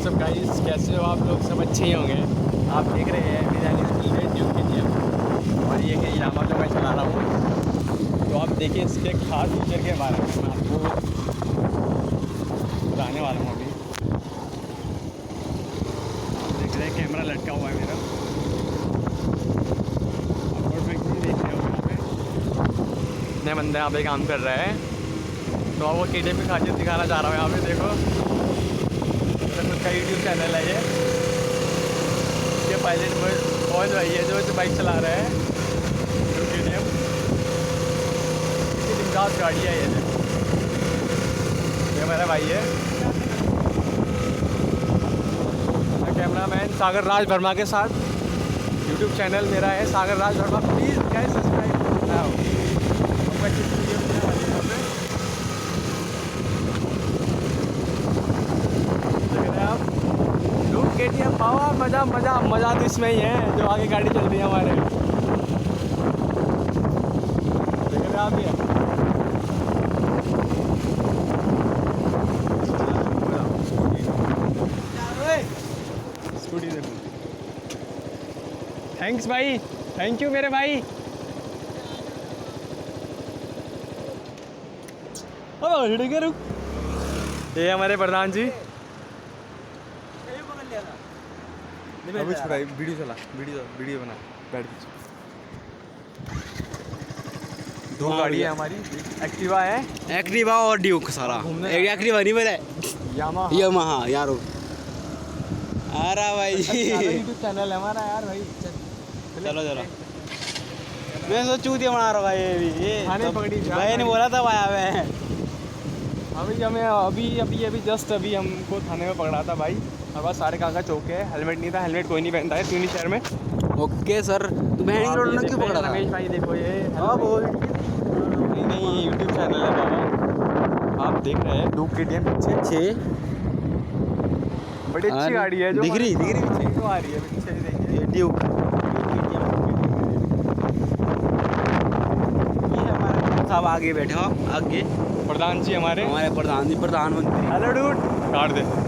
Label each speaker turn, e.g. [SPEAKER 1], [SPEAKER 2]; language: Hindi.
[SPEAKER 1] व्हाट्सअप गाइस, कैसे हो आप लोग? सब अच्छे ही होंगे। आप देख रहे हैं मेरा ड्यूक के लिए और ये है यामा जो मैं चला रहा हूँ। तो आप देखिए इसके खास फीचर के बारे में मैं आपको बताने वाला हूँ। अभी देख रहे हैं कैमरा लटका हुआ है मेरा, आप परफेक्टली देख रहे हो। यहाँ पे नए बंदे यहाँ पे काम कर रहे हैं, तो आपको KTM की खासियत दिखाना चाह रहा हूँ। यहाँ पे देखो, खुद का यूट्यूब चैनल है ये पायलट पवन भाई है जो इसे बाइक चला रहे हैं। KTM कितनी दिलदार गाड़ी है ये मेरा भाई है। मैं कैमरामैन सागर राज वर्मा के साथ, यूट्यूब चैनल मेरा है Sagar Raj Verma. Please guys subscribe KTM power. मज़ा मज़ा मज़ा तो इसमें ही है जो आगे गाड़ी चल रही है हमारे। देख रहे आप ये स्कूटी देखो। थैंक्स भाई, थैंक यू मेरे भाई। रुक, ये हमारे प्रधान जी। अभी वीडियो चला, वीडियो बना, बैठ दो गाड़ी है हमारी, एक्टिवा है,
[SPEAKER 2] एक्टिवा और ड्यूक सारा। एक्टिवा नहीं मेरा, यामाहा यारो। अरे भाई
[SPEAKER 1] यूट्यूब चैनल है हमारा यार भाई।
[SPEAKER 2] चलो चलो, मैं तो चूतिया बना रहा भाई। ये
[SPEAKER 1] खाने पकड़ी
[SPEAKER 2] भाई ने बोला था भाई मैं
[SPEAKER 1] अभी हमें अभी जस्ट अभी हमको थाने में पकड़ा था भाई। हमारे पास सारे कागज चौके है, हेलमेट नहीं था, हेलमेट कोई नहीं पहनता है ट्यूनी शहर में।
[SPEAKER 2] ओके सर, तो बहन रोड ने क्यों पकड़ा था?
[SPEAKER 1] रमेश भाई देखो ये
[SPEAKER 2] बोल
[SPEAKER 1] नहीं यूट्यूब चैनल है बाबा, आप देख रहे हैं। ड्यूक KTM पीछे बड़ी अच्छी गाड़ी है जो
[SPEAKER 2] दिख रही
[SPEAKER 1] पीछे तो आ रही है पीछे, देखिए
[SPEAKER 2] ड्यूक। ये हमारे साहब आगे बैठे हो, आगे
[SPEAKER 1] प्रधान जी हमारे
[SPEAKER 2] प्रधानमंत्री।
[SPEAKER 1] हेलो डूड, काट दे।